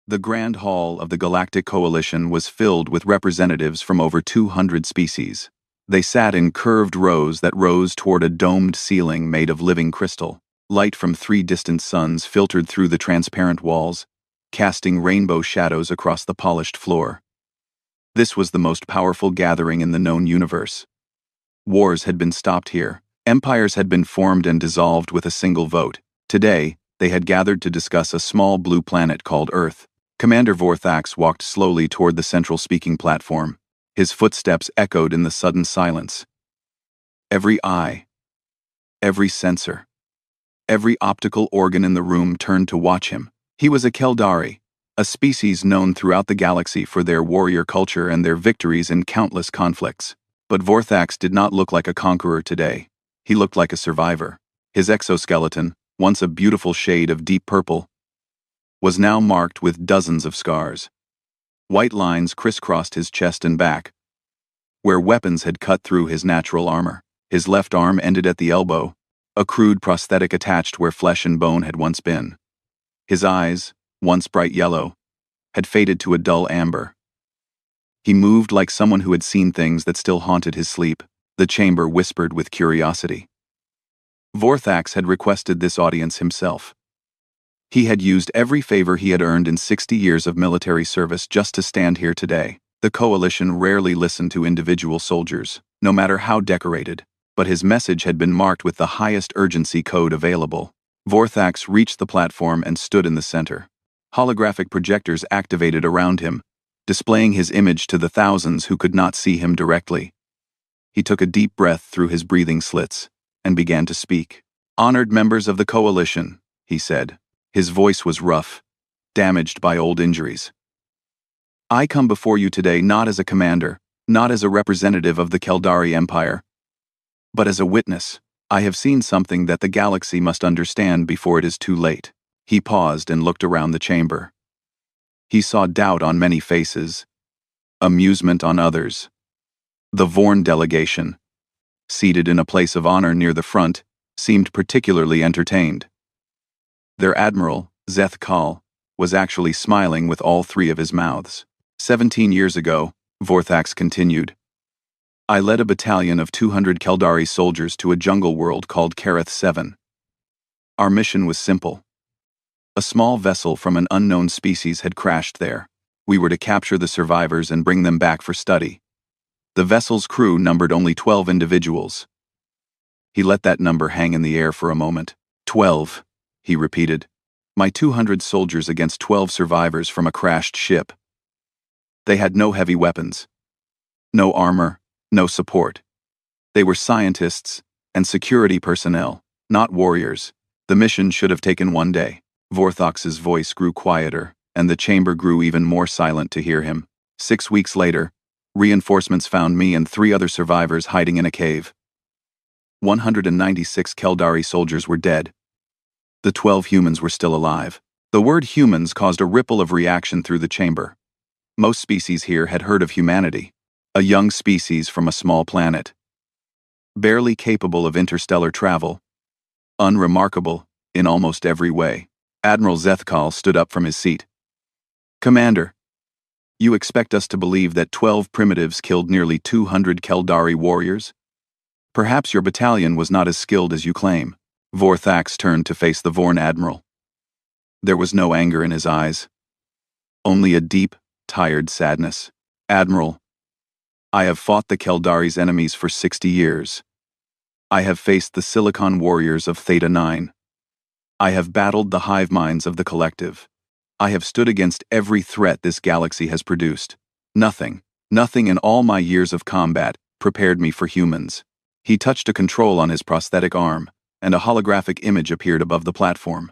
The Grand Hall of the Galactic Coalition was filled with representatives from over 200 species. They sat in curved rows that rose toward a domed ceiling made of living crystal. Light from 3 distant suns filtered through the transparent walls, casting rainbow shadows across the polished floor. This was the most powerful gathering in the known universe. Wars had been stopped here. Empires had been formed and dissolved with a single vote. Today, they had gathered to discuss a small blue planet called Earth. Commander Vorthax walked slowly toward the central speaking platform. His footsteps echoed in the sudden silence. Every eye, every sensor, every optical organ in the room turned to watch him. He was a Keldari, a species known throughout the galaxy for their warrior culture and their victories in countless conflicts. But Vorthax did not look like a conqueror today. He looked like a survivor. His exoskeleton, once a beautiful shade of deep purple, was now marked with dozens of scars. White lines crisscrossed his chest and back, where weapons had cut through his natural armor. His left arm ended at the elbow, a crude prosthetic attached where flesh and bone had once been. His eyes, once bright yellow, had faded to a dull amber. He moved like someone who had seen things that still haunted his sleep. The chamber whispered with curiosity. Vorthax had requested this audience himself. He had used every favor he had earned in 60 years of military service just to stand here today. The coalition rarely listened to individual soldiers, no matter how decorated, but his message had been marked with the highest urgency code available. Vorthax reached the platform and stood in the center. Holographic projectors activated around him, displaying his image to the thousands who could not see him directly. He took a deep breath through his breathing slits and began to speak. "Honored members of the coalition," he said. His voice was rough, damaged by old injuries. "I come before you today not as a commander, not as a representative of the Keldari Empire, but as a witness. I have seen something that the galaxy must understand before it is too late." He paused and looked around the chamber. He saw doubt on many faces, amusement on others. The Vorn delegation, seated in a place of honor near the front, seemed particularly entertained. Their admiral, Zeth Kal, was actually smiling with all 3 of his mouths. 17 years ago, Vorthax continued, I led a battalion of 200 Keldari soldiers to a jungle world called Kareth 7. Our mission was simple. A small vessel from an unknown species had crashed there. We were to capture the survivors and bring them back for study. The vessel's crew numbered only 12 individuals. He let that number hang in the air for a moment. 12. He repeated. My 200 soldiers against 12 survivors from a crashed ship. They had no heavy weapons, no armor, no support. They were scientists and security personnel, not warriors. The mission should have taken 1 day. Vorthax's voice grew quieter, and the chamber grew even more silent to hear him. 6 weeks later, reinforcements found me and 3 other survivors hiding in a cave. 196 Keldari soldiers were dead. The 12 humans were still alive. The word humans caused a ripple of reaction through the chamber. Most species here had heard of humanity, a young species from a small planet, barely capable of interstellar travel, unremarkable in almost every way. Admiral Zeth Kal stood up from his seat. Commander, you expect us to believe that 12 primitives killed nearly 200 Keldari warriors? Perhaps your battalion was not as skilled as you claim. Vorthax turned to face the Vorn admiral. There was no anger in his eyes, only a deep, tired sadness. Admiral, I have fought the Keldari's enemies for 60 years. I have faced the Silicon warriors of Theta 9. I have battled the hive minds of the collective. I have stood against every threat this galaxy has produced. Nothing in all my years of combat prepared me for humans. He touched a control on his prosthetic arm, and a holographic image appeared above the platform.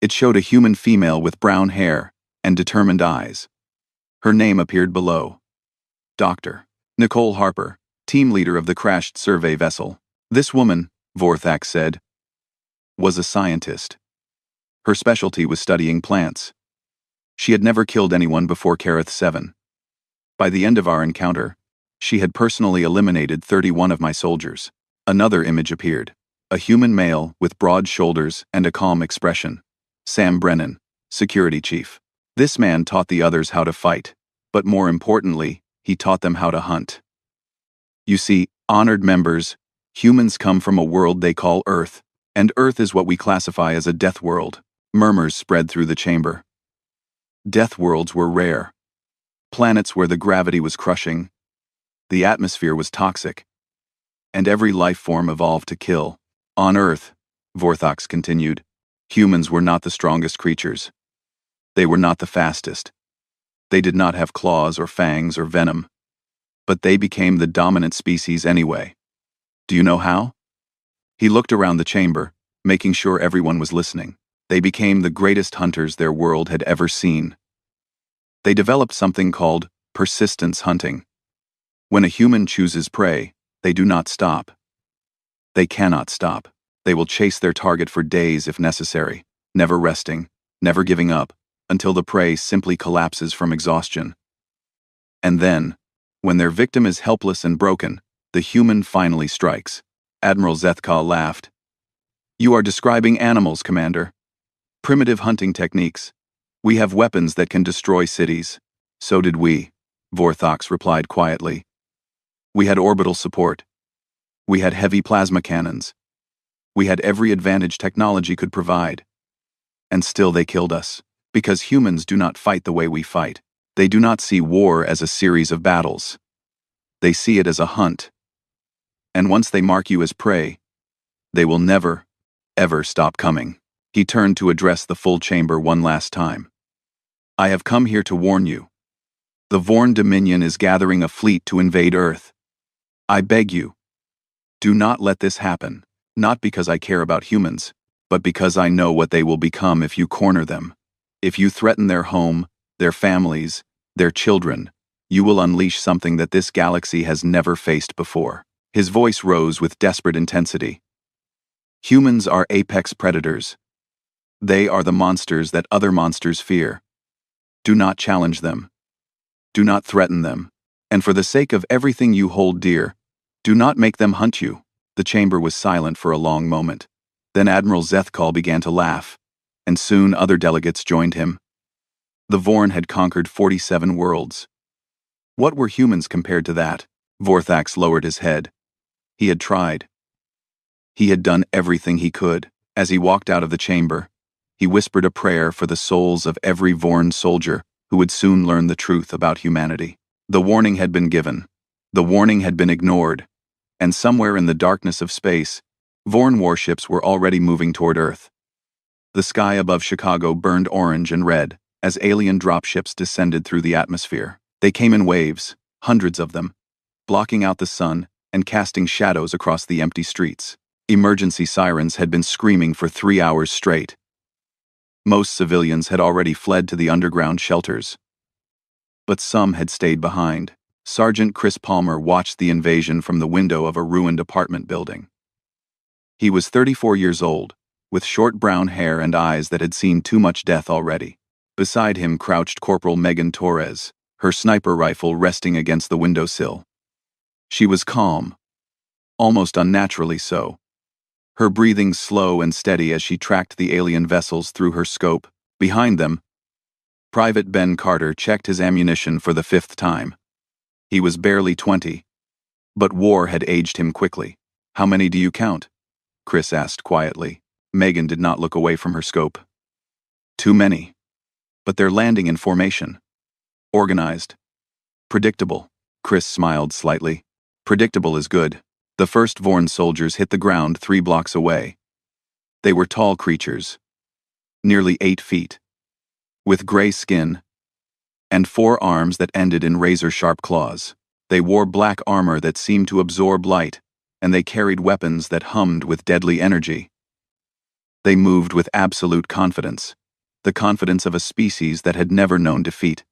It showed a human female with brown hair and determined eyes. Her name appeared below. Dr. Nicole Harper, team leader of the crashed survey vessel. This woman, Vorthax said, was a scientist. Her specialty was studying plants. She had never killed anyone before Kareth 7. By the end of our encounter, she had personally eliminated 31 of my soldiers. Another image appeared. A human male with broad shoulders and a calm expression. Sam Brennan, security chief. This man taught the others how to fight, but more importantly, he taught them how to hunt. You see, honored members, humans come from a world they call Earth, and Earth is what we classify as a death world. Murmurs spread through the chamber. Death worlds were rare. Planets where the gravity was crushing, the atmosphere was toxic, and every life form evolved to kill. On Earth, Vorthox continued, humans were not the strongest creatures. They were not the fastest. They did not have claws or fangs or venom. But they became the dominant species anyway. Do you know how? He looked around the chamber, making sure everyone was listening. They became the greatest hunters their world had ever seen. They developed something called persistence hunting. When a human chooses prey, they do not stop. They cannot stop. They will chase their target for days if necessary, never resting, never giving up, until the prey simply collapses from exhaustion. And then, when their victim is helpless and broken, the human finally strikes. Admiral Zethkal laughed. You are describing animals, Commander. Primitive hunting techniques. We have weapons that can destroy cities. So did we, Vorthox replied quietly. We had orbital support. We had heavy plasma cannons. We had every advantage technology could provide. And still they killed us, because humans do not fight the way we fight. They do not see war as a series of battles. They see it as a hunt. And once they mark you as prey, they will never, ever stop coming. He turned to address the full chamber one last time. I have come here to warn you. The Vorn Dominion is gathering a fleet to invade Earth. I beg you, do not let this happen, not because I care about humans, but because I know what they will become if you corner them. If you threaten their home, their families, their children, you will unleash something that this galaxy has never faced before. His voice rose with desperate intensity. Humans are apex predators. They are the monsters that other monsters fear. Do not challenge them. Do not threaten them. And for the sake of everything you hold dear, do not make them hunt you. The chamber was silent for a long moment. Then Admiral Zethkal began to laugh, and soon other delegates joined him. The Vorn had conquered 47 worlds. What were humans compared to that? Vorthax lowered his head. He had tried. He had done everything he could. As he walked out of the chamber, he whispered a prayer for the souls of every Vorn soldier who would soon learn the truth about humanity. The warning had been given. The warning had been ignored. And somewhere in the darkness of space, Vorn warships were already moving toward Earth. The sky above Chicago burned orange and red as alien dropships descended through the atmosphere. They came in waves, hundreds of them, blocking out the sun and casting shadows across the empty streets. Emergency sirens had been screaming for 3 hours straight. Most civilians had already fled to the underground shelters. But some had stayed behind. Sergeant Chris Palmer watched the invasion from the window of a ruined apartment building. He was 34 years old, with short brown hair and eyes that had seen too much death already. Beside him crouched Corporal Megan Torres, her sniper rifle resting against the windowsill. She was calm, almost unnaturally so, her breathing slow and steady as she tracked the alien vessels through her scope. Behind them, Private Ben Carter checked his ammunition for the 5th time. He was barely 20, but war had aged him quickly. How many do you count? Chris asked quietly. Megan did not look away from her scope. Too many. But they're landing in formation. Organized. Predictable. Chris smiled slightly. Predictable is good. The first Vorn soldiers hit the ground 3 blocks away. They were tall creatures, nearly 8 feet, with gray skin, and 4 arms that ended in razor-sharp claws. They wore black armor that seemed to absorb light, and they carried weapons that hummed with deadly energy. They moved with absolute confidence, the confidence of a species that had never known defeat.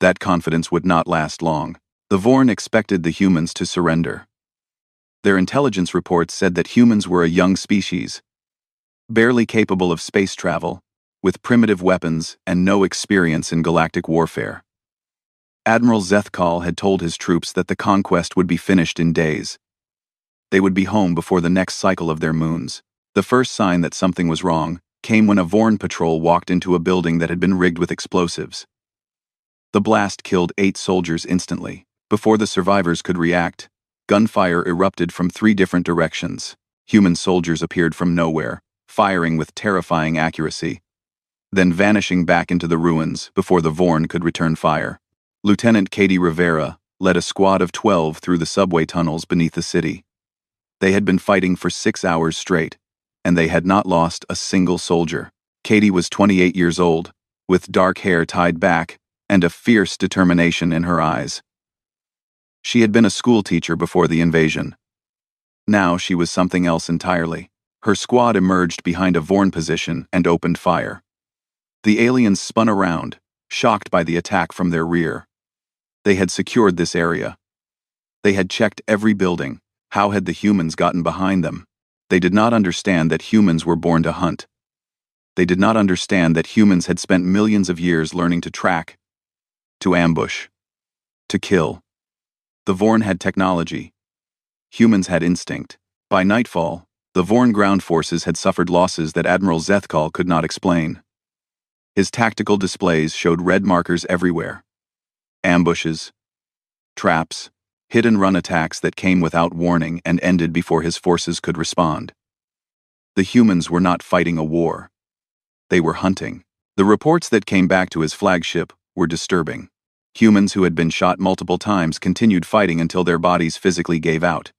That confidence would not last long. The Vorn expected the humans to surrender. Their intelligence reports said that humans were a young species, barely capable of space travel, with primitive weapons and no experience in galactic warfare. Admiral Zethkal had told his troops that the conquest would be finished in days. They would be home before the next cycle of their moons. The first sign that something was wrong came when a Vorn patrol walked into a building that had been rigged with explosives. The blast killed 8 soldiers instantly. Before the survivors could react, gunfire erupted from 3 different directions. Human soldiers appeared from nowhere, firing with terrifying accuracy, then vanishing back into the ruins before the Vorn could return fire. Lieutenant Katie Rivera led a squad of 12 through the subway tunnels beneath the city. They had been fighting for 6 hours straight, and they had not lost a single soldier. Katie was 28 years old, with dark hair tied back and a fierce determination in her eyes. She had been a schoolteacher before the invasion. Now she was something else entirely. Her squad emerged behind a Vorn position and opened fire. The aliens spun around, shocked by the attack from their rear. They had secured this area. They had checked every building. How had the humans gotten behind them? They did not understand that humans were born to hunt. They did not understand that humans had spent millions of years learning to track, to ambush, to kill. The Vorn had technology. Humans had instinct. By nightfall, the Vorn ground forces had suffered losses that Admiral Zethkal could not explain. His tactical displays showed red markers everywhere. Ambushes, traps, hit-and-run attacks that came without warning and ended before his forces could respond. The humans were not fighting a war. They were hunting. The reports that came back to his flagship were disturbing. Humans who had been shot multiple times continued fighting until their bodies physically gave out.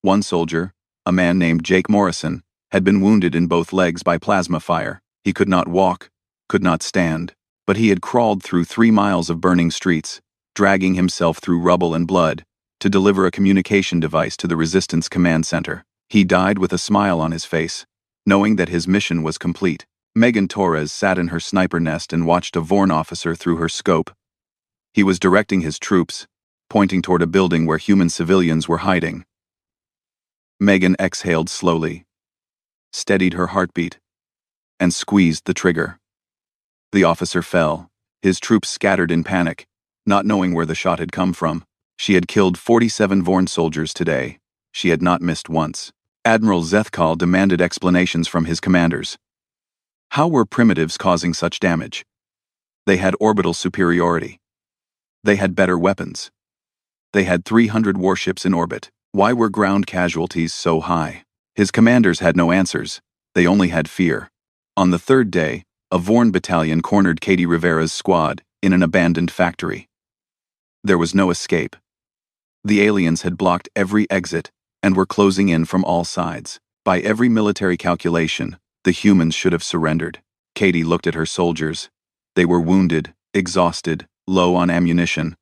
One soldier, a man named Jake Morrison, had been wounded in both legs by plasma fire. He could not walk, could not stand, but he had crawled through 3 miles of burning streets, dragging himself through rubble and blood, to deliver a communication device to the Resistance Command Center. He died with a smile on his face, knowing that his mission was complete. Megan Torres sat in her sniper nest and watched a Vorn officer through her scope. He was directing his troops, pointing toward a building where human civilians were hiding. Megan exhaled slowly, steadied her heartbeat, and squeezed the trigger. The officer fell, his troops scattered in panic, not knowing where the shot had come from. She had killed 47 Vorn soldiers today. She had not missed once. Admiral Zethkal demanded explanations from his commanders. How were primitives causing such damage? They had orbital superiority. They had better weapons. They had 300 warships in orbit. Why were ground casualties so high? His commanders had no answers. They only had fear. On the 3rd day, a Vorn battalion cornered Katie Rivera's squad in an abandoned factory. There was no escape. The aliens had blocked every exit and were closing in from all sides. By every military calculation, the humans should have surrendered. Katie looked at her soldiers. They were wounded, exhausted, low on ammunition.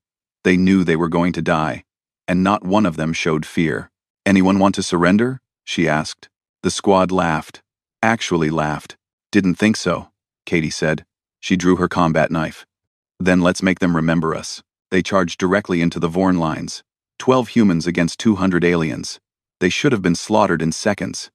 They knew they were going to die, and not one of them showed fear. Anyone want to surrender? She asked. The squad laughed. Actually laughed. Didn't think so, Katie said. She drew her combat knife. Then let's make them remember us. They charged directly into the Vorn lines. 12 humans against 200 aliens. They should have been slaughtered in seconds.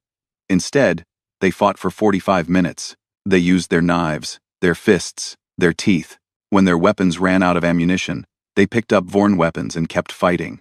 Instead, they fought for 45 minutes. They used their knives, their fists, their teeth. When their weapons ran out of ammunition, they picked up Vorn weapons and kept fighting.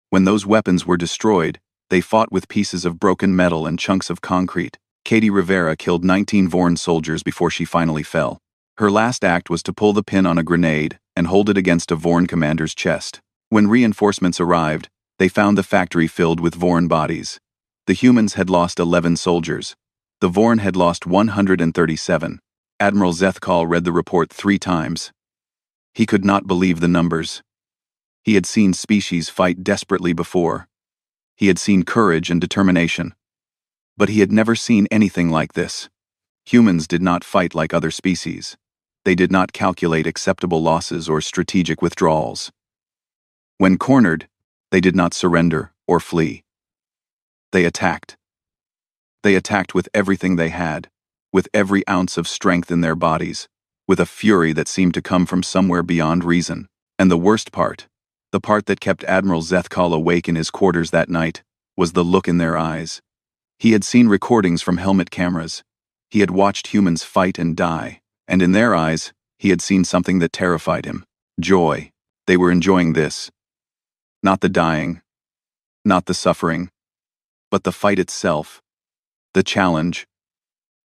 When those weapons were destroyed, they fought with pieces of broken metal and chunks of concrete. Katie Rivera killed 19 Vorn soldiers before she finally fell. Her last act was to pull the pin on a grenade and hold it against a Vorn commander's chest. When reinforcements arrived, they found the factory filled with Vorn bodies. The humans had lost 11 soldiers. The Vorn had lost 137. Admiral Zethkal read the report 3 times. He could not believe the numbers. He had seen species fight desperately before. He had seen courage and determination. But he had never seen anything like this. Humans did not fight like other species. They did not calculate acceptable losses or strategic withdrawals. When cornered, they did not surrender or flee. They attacked. They attacked with everything they had, with every ounce of strength in their bodies, with a fury that seemed to come from somewhere beyond reason. And the worst part, the part that kept Admiral Zethkal awake in his quarters that night, was the look in their eyes. He had seen recordings from helmet cameras. He had watched humans fight and die, and in their eyes, he had seen something that terrified him. Joy. They were enjoying this. Not the dying, not the suffering, but the fight itself, the challenge,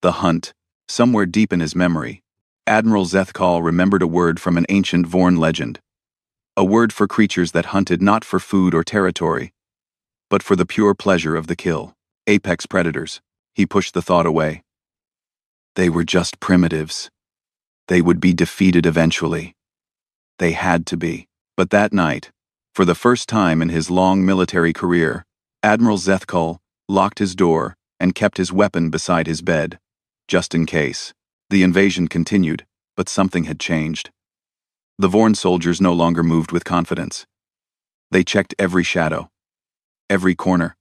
the hunt. Somewhere deep in his memory, Admiral Zethkal remembered a word from an ancient Vorn legend, a word for creatures that hunted not for food or territory, but for the pure pleasure of the kill. Apex predators. He pushed the thought away. They were just primitives. They would be defeated eventually. They had to be. But that night, for the first time in his long military career, Admiral Zethkal locked his door and kept his weapon beside his bed, just in case. The invasion continued, but something had changed. The Vorn soldiers no longer moved with confidence. They checked every shadow, every corner,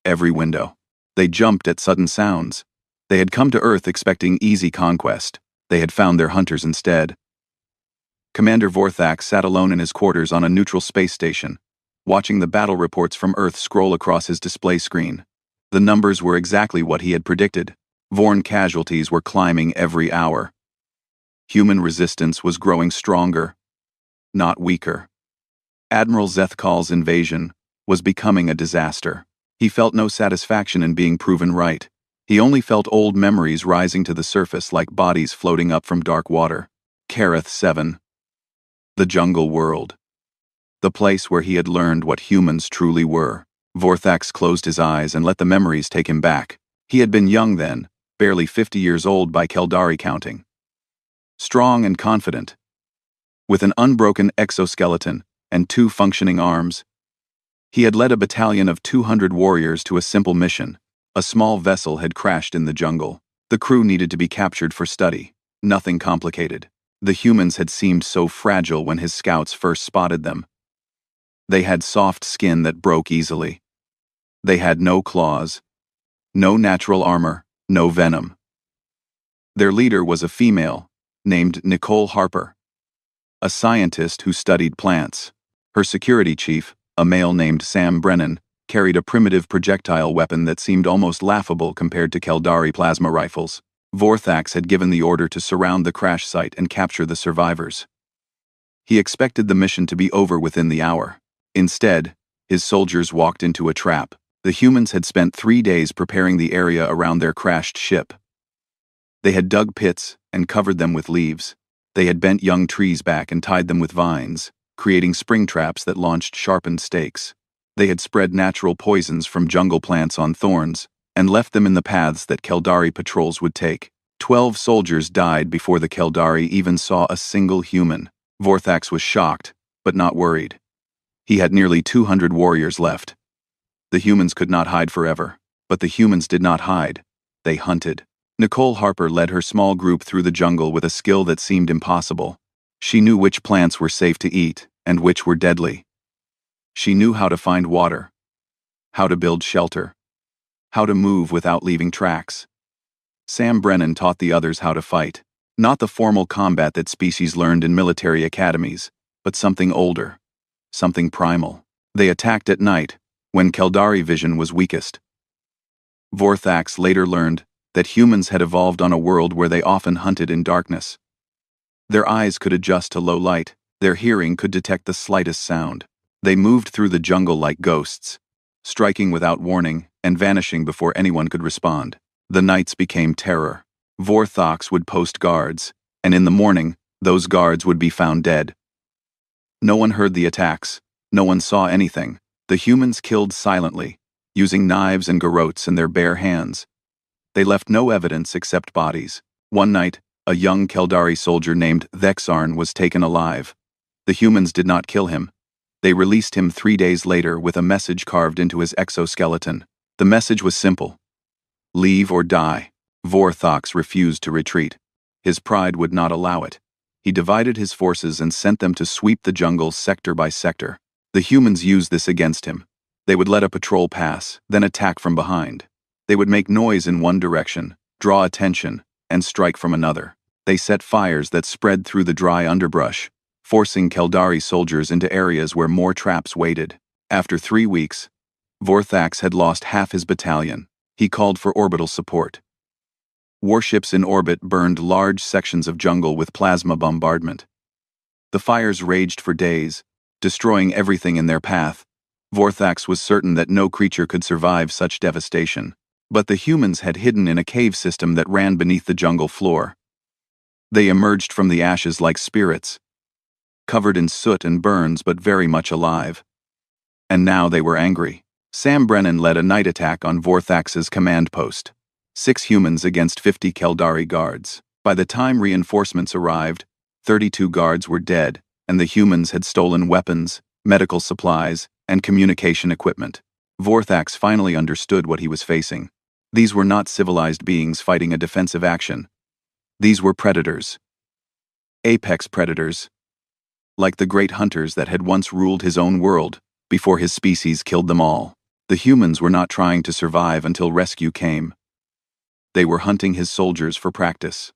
every window. They jumped at sudden sounds. They had come to Earth expecting easy conquest. They had found their hunters instead. Commander Vorthax sat alone in his quarters on a neutral space station, watching the battle reports from Earth scroll across his display screen. The numbers were exactly what he had predicted. Vorn casualties were climbing every hour. Human resistance was growing stronger, not weaker. Admiral Zethkal's invasion was becoming a disaster. He felt no satisfaction in being proven right. He only felt old memories rising to the surface like bodies floating up from dark water. Kareth 7. The jungle world. The place where he had learned what humans truly were. Vorthax closed his eyes and let the memories take him back. He had been young then, barely 50 years old by Keldari counting. Strong and confident. With an unbroken exoskeleton and 2 functioning arms. He had led a battalion of 200 warriors to a simple mission. A small vessel had crashed in the jungle. The crew needed to be captured for study. Nothing complicated. The humans had seemed so fragile when his scouts first spotted them. They had soft skin that broke easily. They had no claws, no natural armor, no venom. Their leader was a female, named Nicole Harper, a scientist who studied plants. Her security chief, a male named Sam Brennan, carried a primitive projectile weapon that seemed almost laughable compared to Keldari plasma rifles. Vorthax had given the order to surround the crash site and capture the survivors. He expected the mission to be over within the hour. Instead, his soldiers walked into a trap. The humans had spent 3 days preparing the area around their crashed ship. They had dug pits and covered them with leaves. They had bent young trees back and tied them with vines, creating spring traps that launched sharpened stakes. They had spread natural poisons from jungle plants on thorns and left them in the paths that Keldari patrols would take. 12 soldiers died before the Keldari even saw a single human. Vorthax was shocked, but not worried. He had nearly 200 warriors left. The humans could not hide forever, but the humans did not hide. They hunted. Nicole Harper led her small group through the jungle with a skill that seemed impossible. She knew which plants were safe to eat and which were deadly. She knew how to find water, how to build shelter, how to move without leaving tracks. Sam Brennan taught the others how to fight, not the formal combat that species learned in military academies, but something older, something primal. They attacked at night, when Keldari vision was weakest. Vorthax later learned that humans had evolved on a world where they often hunted in darkness. Their eyes could adjust to low light, their hearing could detect the slightest sound. They moved through the jungle like ghosts, striking without warning and vanishing before anyone could respond. The nights became terror. Vorthax would post guards, and in the morning, those guards would be found dead. No one heard the attacks. No one saw anything. The humans killed silently, using knives and garrotes in their bare hands. They left no evidence except bodies. One night, a young Keldari soldier named Thexarn was taken alive. The humans did not kill him. They released him 3 days later with a message carved into his exoskeleton. The message was simple. Leave or die. Vorthax refused to retreat. His pride would not allow it. He divided his forces and sent them to sweep the jungle sector by sector. The humans used this against him. They would let a patrol pass, then attack from behind. They would make noise in one direction, draw attention, and strike from another. They set fires that spread through the dry underbrush, forcing Keldari soldiers into areas where more traps waited. After 3 weeks, Vorthax had lost half his battalion. He called for orbital support. Warships in orbit burned large sections of jungle with plasma bombardment. The fires raged for days, destroying everything in their path. Vorthax was certain that no creature could survive such devastation. But the humans had hidden in a cave system that ran beneath the jungle floor. They emerged from the ashes like spirits, covered in soot and burns but very much alive. And now they were angry. Sam Brennan led a night attack on Vorthax's command post. 6 humans against 50 Keldari guards. By the time reinforcements arrived, 32 guards were dead, and the humans had stolen weapons, medical supplies, and communication equipment. Vorthax finally understood what he was facing. These were not civilized beings fighting a defensive action. These were predators. Apex predators. Like the great hunters that had once ruled his own world, before his species killed them all. The humans were not trying to survive until rescue came. They were hunting his soldiers for practice.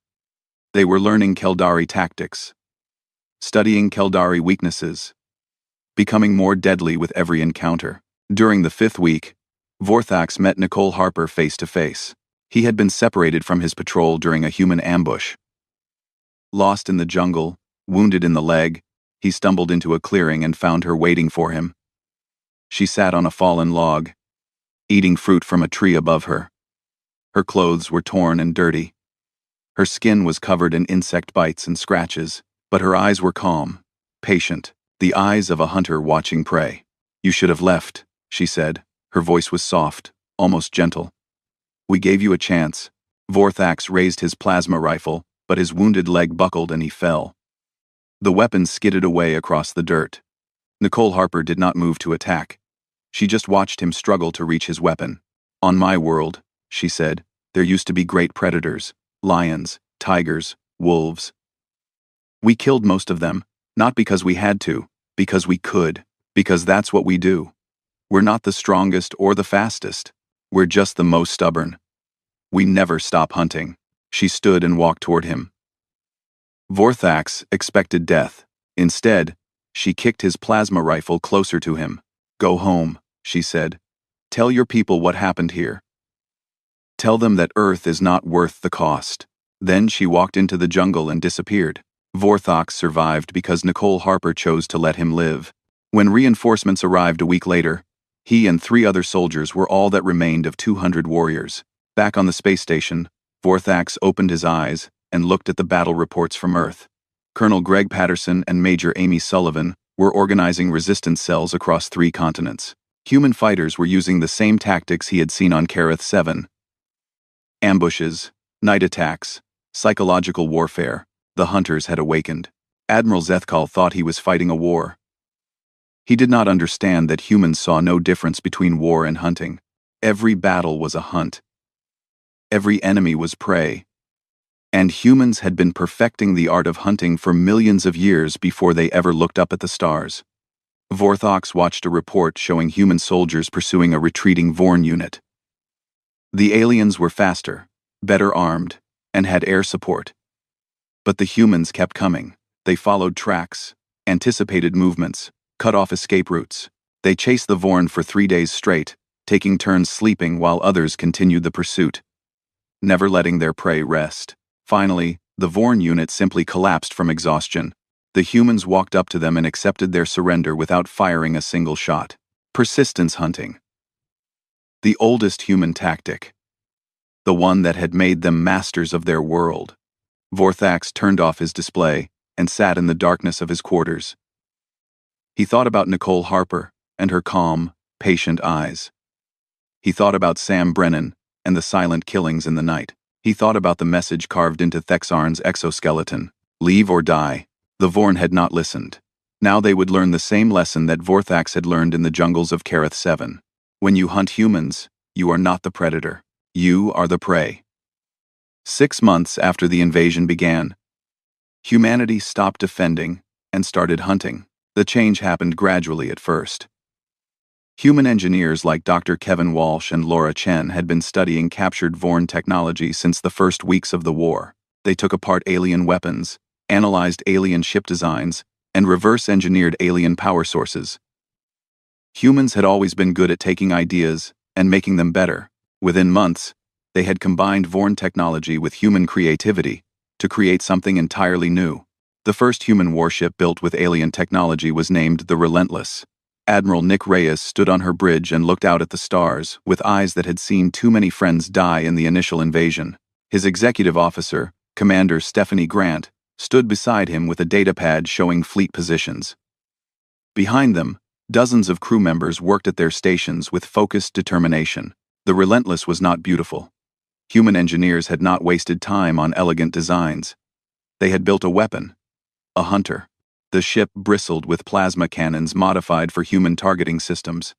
They were learning Keldari tactics, studying Keldari weaknesses, becoming more deadly with every encounter. During the 5th week, Vorthax met Nicole Harper face to face. He had been separated from his patrol during a human ambush. Lost in the jungle, wounded in the leg, he stumbled into a clearing and found her waiting for him. She sat on a fallen log, eating fruit from a tree above her. Her clothes were torn and dirty. Her skin was covered in insect bites and scratches, but her eyes were calm, patient, the eyes of a hunter watching prey. "You should have left," she said. Her voice was soft, almost gentle. "We gave you a chance." Vorthax raised his plasma rifle, but his wounded leg buckled and he fell. The weapon skidded away across the dirt. Nicole Harper did not move to attack. She just watched him struggle to reach his weapon. "On my world," she said, "there used to be great predators, lions, tigers, wolves. We killed most of them, not because we had to, because we could, because that's what we do. We're not the strongest or the fastest. We're just the most stubborn. We never stop hunting." She stood and walked toward him. Vorthax expected death. Instead, she kicked his plasma rifle closer to him. "Go home," she said. "Tell your people what happened here. Tell them that Earth is not worth the cost." Then she walked into the jungle and disappeared. Vorthax survived because Nicole Harper chose to let him live. When reinforcements arrived a week later, he and 3 other soldiers were all that remained of 200 warriors. Back on the space station, Vorthax opened his eyes and looked at the battle reports from Earth. Colonel Greg Patterson and Major Amy Sullivan were organizing resistance cells across 3 continents. Human fighters were using the same tactics he had seen on Kareth 7. Ambushes, night attacks, psychological warfare. The hunters had awakened. Admiral Zethkal thought he was fighting a war. He did not understand that humans saw no difference between war and hunting. Every battle was a hunt. Every enemy was prey. And humans had been perfecting the art of hunting for millions of years before they ever looked up at the stars. Vorthax watched a report showing human soldiers pursuing a retreating Vorn unit. The aliens were faster, better armed, and had air support. But the humans kept coming. They followed tracks, anticipated movements, cut off escape routes. They chased the Vorn for 3 days straight, taking turns sleeping while others continued the pursuit, never letting their prey rest. Finally, the Vorn unit simply collapsed from exhaustion. The humans walked up to them and accepted their surrender without firing a single shot. Persistence hunting. The oldest human tactic. The one that had made them masters of their world. Vorthax turned off his display and sat in the darkness of his quarters. He thought about Nicole Harper and her calm, patient eyes. He thought about Sam Brennan and the silent killings in the night. He thought about the message carved into Thexarn's exoskeleton. Leave or die. The Vorn had not listened. Now they would learn the same lesson that Vorthax had learned in the jungles of Kareth 7. When you hunt humans, you are not the predator. You are the prey. 6 months after the invasion began, humanity stopped defending and started hunting. The change happened gradually at first. Human engineers like Dr. Kevin Walsh and Laura Chen had been studying captured Vorn technology since the first weeks of the war. They took apart alien weapons, analyzed alien ship designs, and reverse-engineered alien power sources. Humans had always been good at taking ideas and making them better. Within months, they had combined Vorn technology with human creativity to create something entirely new. The first human warship built with alien technology was named the Relentless. Admiral Nick Reyes stood on her bridge and looked out at the stars with eyes that had seen too many friends die in the initial invasion. His executive officer, Commander Stephanie Grant, stood beside him with a datapad showing fleet positions. Behind them, dozens of crew members worked at their stations with focused determination. The Relentless was not beautiful. Human engineers had not wasted time on elegant designs. They had built a weapon. A hunter. The ship bristled with plasma cannons modified for human targeting systems.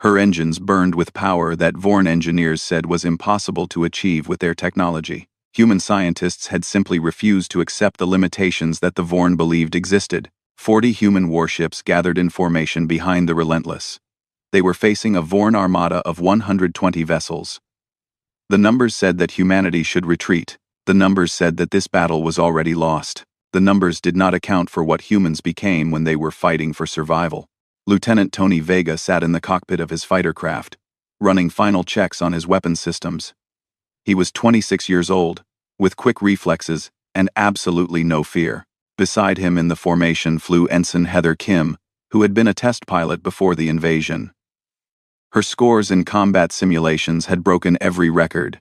Her engines burned with power that Vorn engineers said was impossible to achieve with their technology. Human scientists had simply refused to accept the limitations that the Vorn believed existed. 40 human warships gathered in formation behind the Relentless. They were facing a Vorn armada of 120 vessels. The numbers said that humanity should retreat. The numbers said that this battle was already lost. The numbers did not account for what humans became when they were fighting for survival. Lieutenant Tony Vega sat in the cockpit of his fighter craft, running final checks on his weapons systems. He was 26 years old, with quick reflexes and absolutely no fear. Beside him in the formation flew Ensign Heather Kim, who had been a test pilot before the invasion. Her scores in combat simulations had broken every record.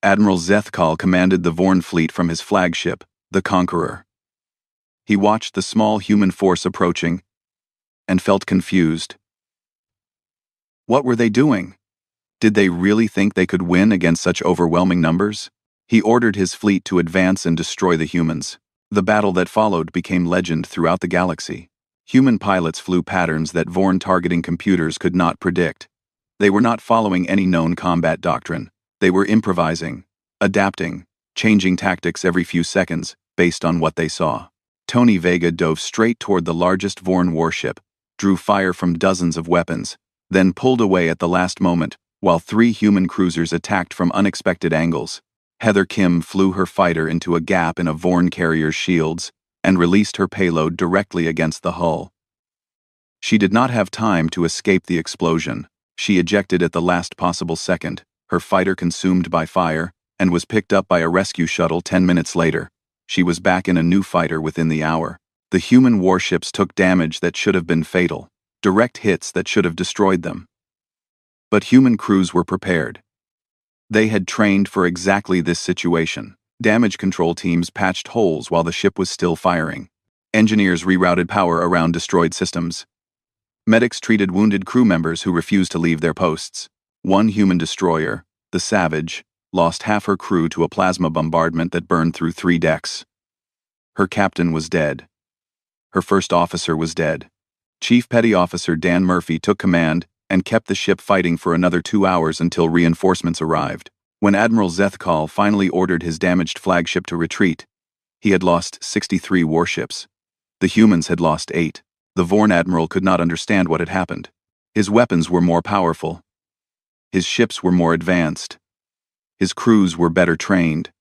Admiral Zethkal commanded the Vorn fleet from his flagship, the Conqueror. He watched the small human force approaching and felt confused. What were they doing? Did they really think they could win against such overwhelming numbers? He ordered his fleet to advance and destroy the humans. The battle that followed became legend throughout the galaxy. Human pilots flew patterns that Vorn targeting computers could not predict. They were not following any known combat doctrine. They were improvising, adapting, changing tactics every few seconds based on what they saw. Tony Vega dove straight toward the largest Vorn warship, drew fire from dozens of weapons, then pulled away at the last moment, while 3 human cruisers attacked from unexpected angles. Heather Kim flew her fighter into a gap in a Vorn carrier's shields and released her payload directly against the hull. She did not have time to escape the explosion. She ejected at the last possible second, her fighter consumed by fire, and was picked up by a rescue shuttle 10 minutes later. She was back in a new fighter within the hour. The human warships took damage that should have been fatal, direct hits that should have destroyed them. But human crews were prepared. They had trained for exactly this situation. Damage control teams patched holes while the ship was still firing. Engineers rerouted power around destroyed systems. Medics treated wounded crew members who refused to leave their posts. One human destroyer, the Savage, lost half her crew to a plasma bombardment that burned through 3 decks. Her captain was dead. Her first officer was dead. Chief Petty Officer Dan Murphy took command and kept the ship fighting for another 2 hours until reinforcements arrived. When Admiral Zethkal finally ordered his damaged flagship to retreat, he had lost 63 warships. The humans had lost 8. The Vorn admiral could not understand what had happened. His weapons were more powerful. His ships were more advanced. His crews were better trained.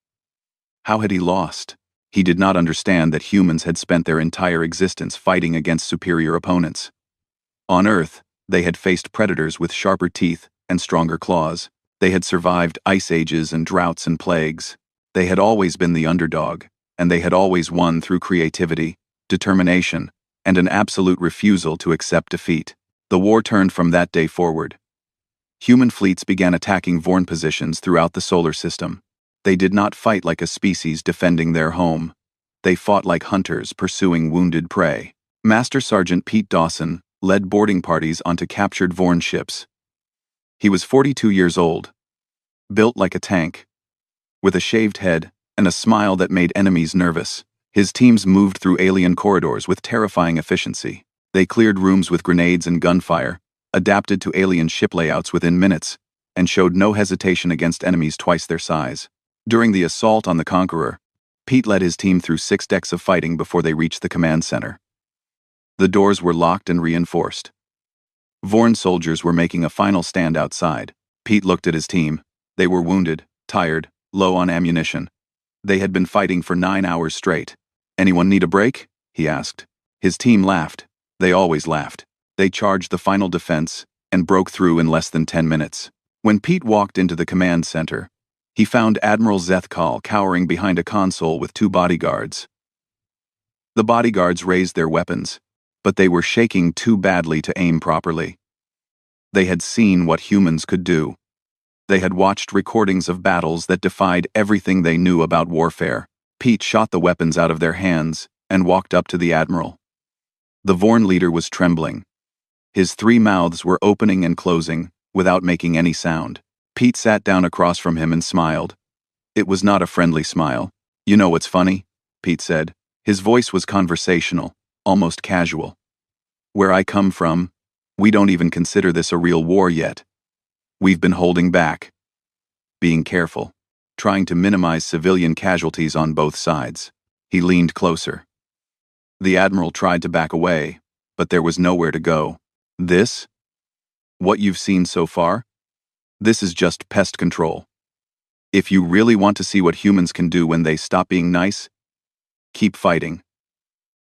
How had he lost? He did not understand that humans had spent their entire existence fighting against superior opponents. On Earth, they had faced predators with sharper teeth and stronger claws. They had survived ice ages and droughts and plagues. They had always been the underdog, and they had always won through creativity, determination, and an absolute refusal to accept defeat. The war turned from that day forward. Human fleets began attacking Vorn positions throughout the solar system. They did not fight like a species defending their home. They fought like hunters pursuing wounded prey. Master Sergeant Pete Dawson led boarding parties onto captured Vorn ships. He was 42 years old, built like a tank, with a shaved head and a smile that made enemies nervous. His teams moved through alien corridors with terrifying efficiency. They cleared rooms with grenades and gunfire, adapted to alien ship layouts within minutes, and showed no hesitation against enemies twice their size. During the assault on the Conqueror, Pete led his team through 6 decks of fighting before they reached the command center. The doors were locked and reinforced. Vorn soldiers were making a final stand outside. Pete looked at his team. They were wounded, tired, low on ammunition. They had been fighting for 9 hours straight. "Anyone need a break?" he asked. His team laughed. They always laughed. They charged the final defense and broke through in less than 10 minutes. When Pete walked into the command center, he found Admiral Zethkal cowering behind a console with 2 bodyguards. The bodyguards raised their weapons, but they were shaking too badly to aim properly. They had seen what humans could do. They had watched recordings of battles that defied everything they knew about warfare. Pete shot the weapons out of their hands and walked up to the admiral. The Vorn leader was trembling. His 3 mouths were opening and closing, without making any sound. Pete sat down across from him and smiled. It was not a friendly smile. "You know what's funny?" Pete said. His voice was conversational, almost casual. "Where I come from, we don't even consider this a real war yet. We've been holding back. Being careful. Trying to minimize civilian casualties on both sides." He leaned closer. The admiral tried to back away, but there was nowhere to go. "This? What you've seen so far? This is just pest control. If you really want to see what humans can do when they stop being nice, keep fighting.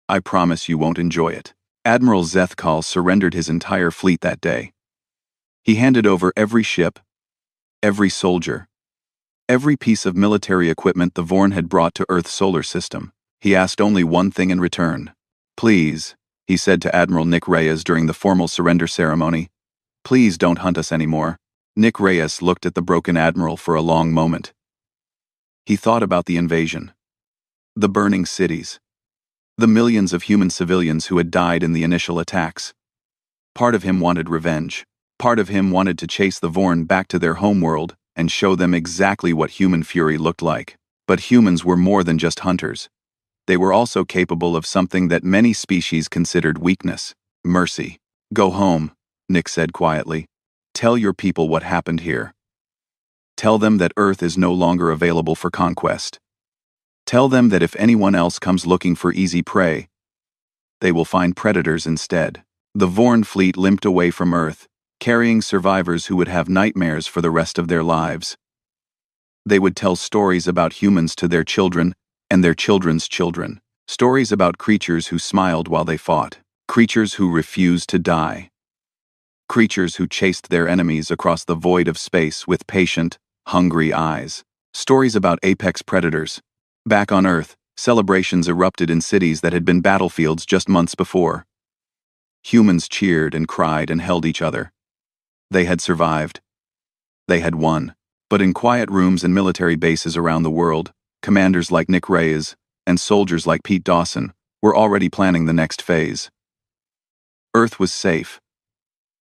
I promise you won't enjoy it." Admiral Zethkal surrendered his entire fleet that day. He handed over every ship, every soldier, every piece of military equipment the Vorn had brought to Earth's solar system. He asked only one thing in return. "Please," he said to Admiral Nick Reyes during the formal surrender ceremony, "please don't hunt us anymore." Nick Reyes looked at the broken admiral for a long moment. He thought about the invasion, the burning cities, the millions of human civilians who had died in the initial attacks. Part of him wanted revenge. Part of him wanted to chase the Vorn back to their homeworld and show them exactly what human fury looked like. But humans were more than just hunters. They were also capable of something that many species considered weakness: mercy. "Go home," Nick said quietly. "Tell your people what happened here. Tell them that Earth is no longer available for conquest. Tell them that if anyone else comes looking for easy prey, they will find predators instead." The Vorn fleet limped away from Earth, carrying survivors who would have nightmares for the rest of their lives. They would tell stories about humans to their children and their children's children. Stories about creatures who smiled while they fought. Creatures who refused to die. Creatures who chased their enemies across the void of space with patient, hungry eyes. Stories about apex predators. Back on Earth, celebrations erupted in cities that had been battlefields just months before. Humans cheered and cried and held each other. They had survived. They had won. But in quiet rooms and military bases around the world, commanders like Nick Reyes and soldiers like Pete Dawson were already planning the next phase. Earth was safe,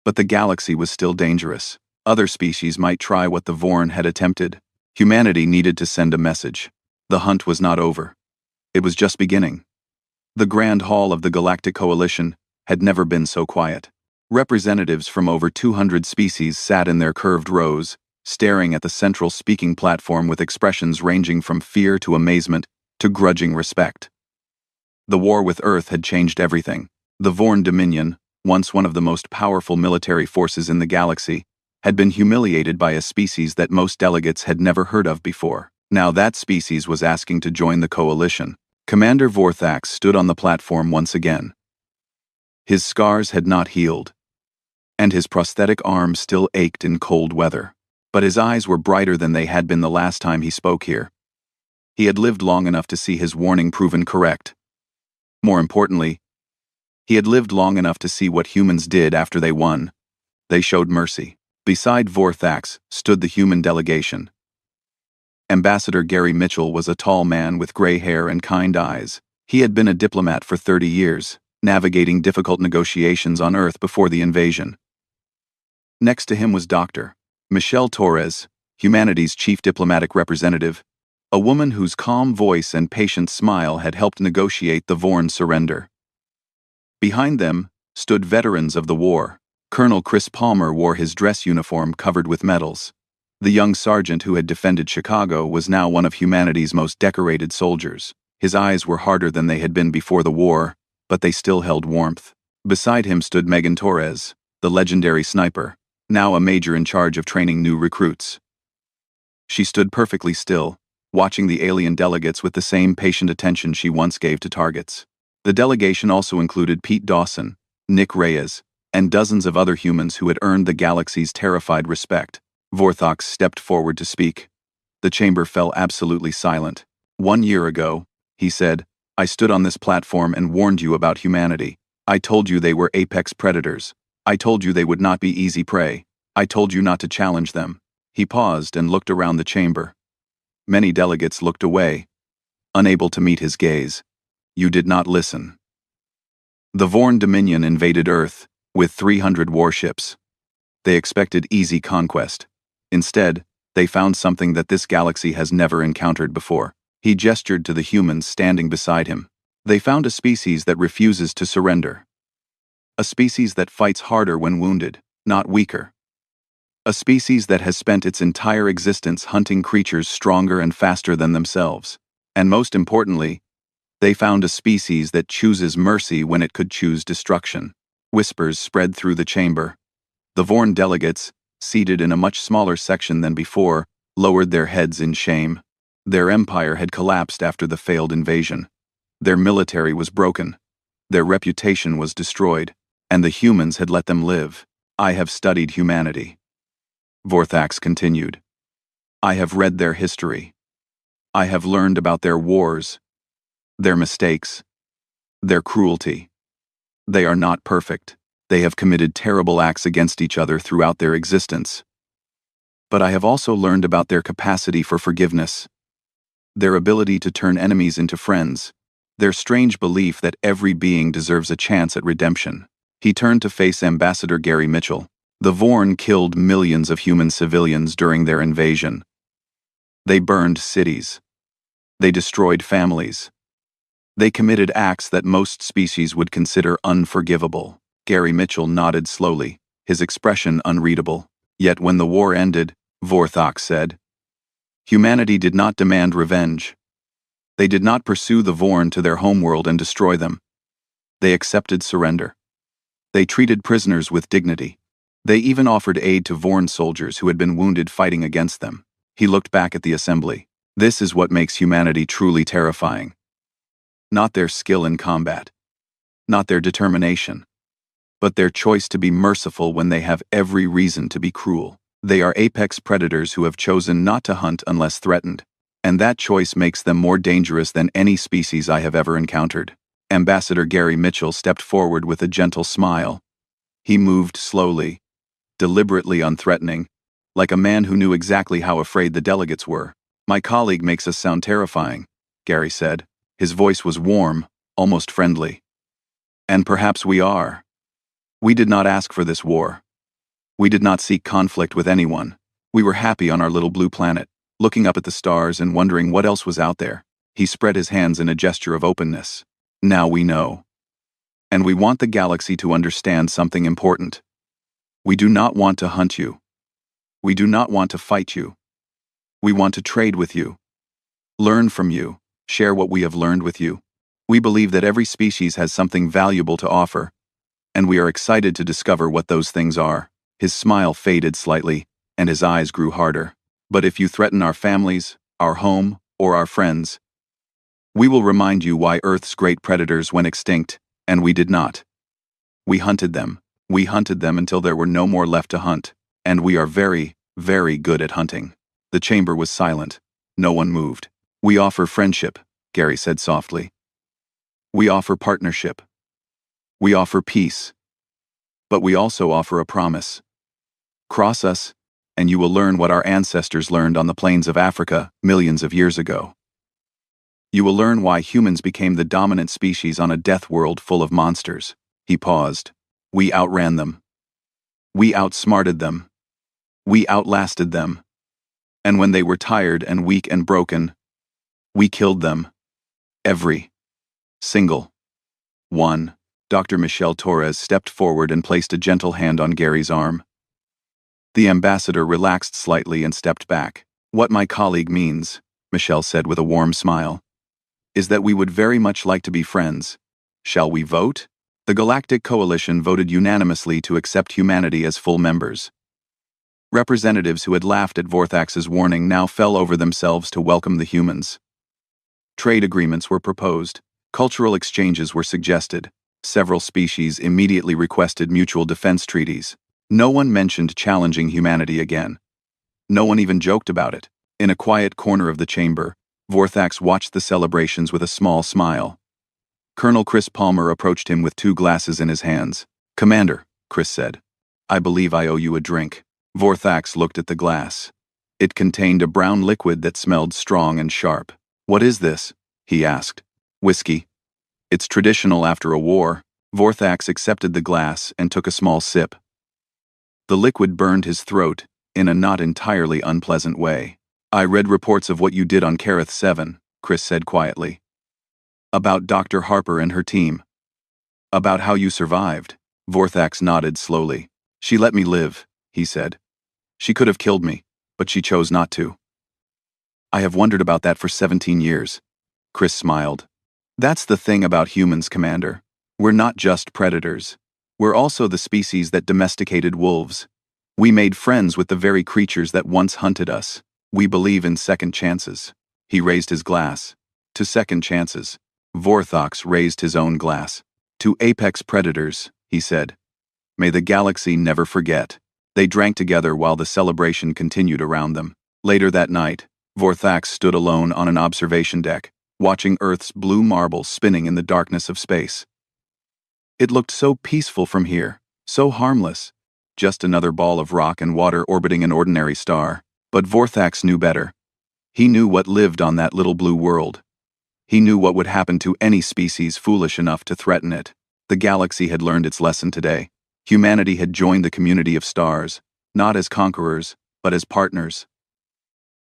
but the galaxy was still dangerous. Other species might try what the Vorn had attempted. Humanity needed to send a message. The hunt was not over. It was just beginning. The Grand Hall of the Galactic Coalition had never been so quiet. Representatives from over 200 species sat in their curved rows, staring at the central speaking platform with expressions ranging from fear to amazement to grudging respect. The war with Earth had changed everything. The Vorn Dominion, once one of the most powerful military forces in the galaxy, had been humiliated by a species that most delegates had never heard of before. Now that species was asking to join the coalition. Commander Vorthax stood on the platform once again. His scars had not healed, and his prosthetic arm still ached in cold weather. But his eyes were brighter than they had been the last time he spoke here. He had lived long enough to see his warning proven correct. More importantly, he had lived long enough to see what humans did after they won. They showed mercy. Beside Vorthax stood the human delegation. Ambassador Gary Mitchell was a tall man with gray hair and kind eyes. He had been a diplomat for 30 years, navigating difficult negotiations on Earth before the invasion. Next to him was Dr. Michelle Torres, humanity's chief diplomatic representative, a woman whose calm voice and patient smile had helped negotiate the Vorn surrender. Behind them stood veterans of the war. Colonel Chris Palmer wore his dress uniform covered with medals. The young sergeant who had defended Chicago was now one of humanity's most decorated soldiers. His eyes were harder than they had been before the war, but they still held warmth. Beside him stood Megan Torres, the legendary sniper, now a major in charge of training new recruits. She stood perfectly still, watching the alien delegates with the same patient attention she once gave to targets. The delegation also included Pete Dawson, Nick Reyes, and dozens of other humans who had earned the galaxy's terrified respect. Vorthax stepped forward to speak. The chamber fell absolutely silent. "1 year ago," he said, "I stood on this platform and warned you about humanity. I told you they were apex predators. I told you they would not be easy prey. I told you not to challenge them." He paused and looked around the chamber. Many delegates looked away, unable to meet his gaze. You did not listen. The Vorn Dominion invaded Earth, with 300 warships. They expected easy conquest. Instead, they found something that this galaxy has never encountered before. He gestured to the humans standing beside him. They found a species that refuses to surrender. A species that fights harder when wounded, not weaker. A species that has spent its entire existence hunting creatures stronger and faster than themselves. And most importantly, they found a species that chooses mercy when it could choose destruction. Whispers spread through the chamber. The Vorn delegates, seated in a much smaller section than before, lowered their heads in shame. Their empire had collapsed after the failed invasion. Their military was broken. Their reputation was destroyed. And the humans had let them live. I have studied humanity. Vorthax continued. I have read their history. I have learned about their wars, their mistakes, their cruelty. They are not perfect. They have committed terrible acts against each other throughout their existence. But I have also learned about their capacity for forgiveness, their ability to turn enemies into friends, their strange belief that every being deserves a chance at redemption. He turned to face Ambassador Gary Mitchell. The Vorn killed millions of human civilians during their invasion. They burned cities. They destroyed families. They committed acts that most species would consider unforgivable. Gary Mitchell nodded slowly, his expression unreadable. Yet when the war ended, Vorthax said, humanity did not demand revenge. They did not pursue the Vorn to their homeworld and destroy them. They accepted surrender. They treated prisoners with dignity. They even offered aid to Vorn soldiers who had been wounded fighting against them. He looked back at the assembly. This is what makes humanity truly terrifying. Not their skill in combat. Not their determination. But their choice to be merciful when they have every reason to be cruel. They are apex predators who have chosen not to hunt unless threatened. And that choice makes them more dangerous than any species I have ever encountered. Ambassador Gary Mitchell stepped forward with a gentle smile. He moved slowly, deliberately unthreatening, like a man who knew exactly how afraid the delegates were. My colleague makes us sound terrifying, Gary said. His voice was warm, almost friendly. And perhaps we are. We did not ask for this war. We did not seek conflict with anyone. We were happy on our little blue planet, looking up at the stars and wondering what else was out there. He spread his hands in a gesture of openness. Now we know. And we want the galaxy to understand something important. We do not want to hunt you. We do not want to fight you. We want to trade with you. Learn from you. Share what we have learned with you. We believe that every species has something valuable to offer, and we are excited to discover what those things are. His smile faded slightly, and his eyes grew harder. But if you threaten our families, our home, or our friends, we will remind you why Earth's great predators went extinct, and we did not. We hunted them. We hunted them until there were no more left to hunt, and we are very, very good at hunting. The chamber was silent. No one moved. We offer friendship, Gary said softly. We offer partnership. We offer peace. But we also offer a promise. Cross us, and you will learn what our ancestors learned on the plains of Africa millions of years ago. You will learn why humans became the dominant species on a death world full of monsters. He paused. We outran them. We outsmarted them. We outlasted them. And when they were tired and weak and broken, we killed them. Every single one. Dr. Michelle Torres stepped forward and placed a gentle hand on Gary's arm. The ambassador relaxed slightly and stepped back. What my colleague means, Michelle said with a warm smile, is that we would very much like to be friends. Shall we vote? The Galactic Coalition voted unanimously to accept humanity as full members. Representatives who had laughed at Vorthax's warning now fell over themselves to welcome the humans. Trade agreements were proposed. Cultural exchanges were suggested. Several species immediately requested mutual defense treaties. No one mentioned challenging humanity again. No one even joked about it. In a quiet corner of the chamber, Vorthax watched the celebrations with a small smile. Colonel Chris Palmer approached him with 2 glasses in his hands. Commander, Chris said, I believe I owe you a drink. Vorthax looked at the glass. It contained a brown liquid that smelled strong and sharp. What is this? he asked. Whiskey. It's traditional after a war. Vorthax accepted the glass and took a small sip. The liquid burned his throat in a not entirely unpleasant way. I read reports of what you did on Kareth 7, Chris said quietly. About Dr. Harper and her team. About how you survived. Vorthax nodded slowly. She let me live, he said. She could have killed me, but she chose not to. I have wondered about that for 17 years. Chris smiled. That's the thing about humans, Commander. We're not just predators. We're also the species that domesticated wolves. We made friends with the very creatures that once hunted us. We believe in second chances. He raised his glass. To second chances. Vorthax raised his own glass. To apex predators, he said. May the galaxy never forget. They drank together while the celebration continued around them. Later that night, Vorthax stood alone on an observation deck, watching Earth's blue marble spinning in the darkness of space. It looked so peaceful from here, so harmless. Just another ball of rock and water orbiting an ordinary star. But Vorthax knew better. He knew what lived on that little blue world. He knew what would happen to any species foolish enough to threaten it. The galaxy had learned its lesson today. Humanity had joined the community of stars, not as conquerors, but as partners.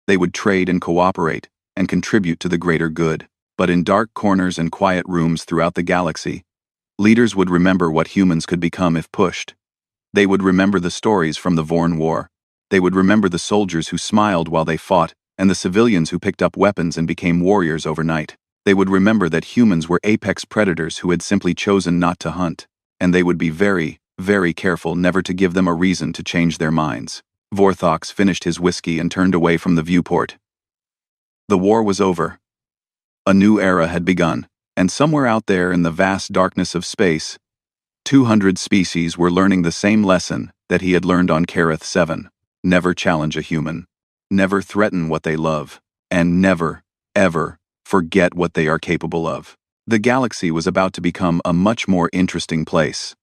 They would trade and cooperate, and contribute to the greater good. But in dark corners and quiet rooms throughout the galaxy, leaders would remember what humans could become if pushed. They would remember the stories from the Vorn War. They would remember the soldiers who smiled while they fought, and the civilians who picked up weapons and became warriors overnight. They would remember that humans were apex predators who had simply chosen not to hunt, and they would be very, very careful never to give them a reason to change their minds. Vorthax finished his whiskey and turned away from the viewport. The war was over. A new era had begun, and somewhere out there in the vast darkness of space, 200 species were learning the same lesson that he had learned on Kareth 7. Never challenge a human. Never threaten what they love. And never, ever, forget what they are capable of. The galaxy was about to become a much more interesting place.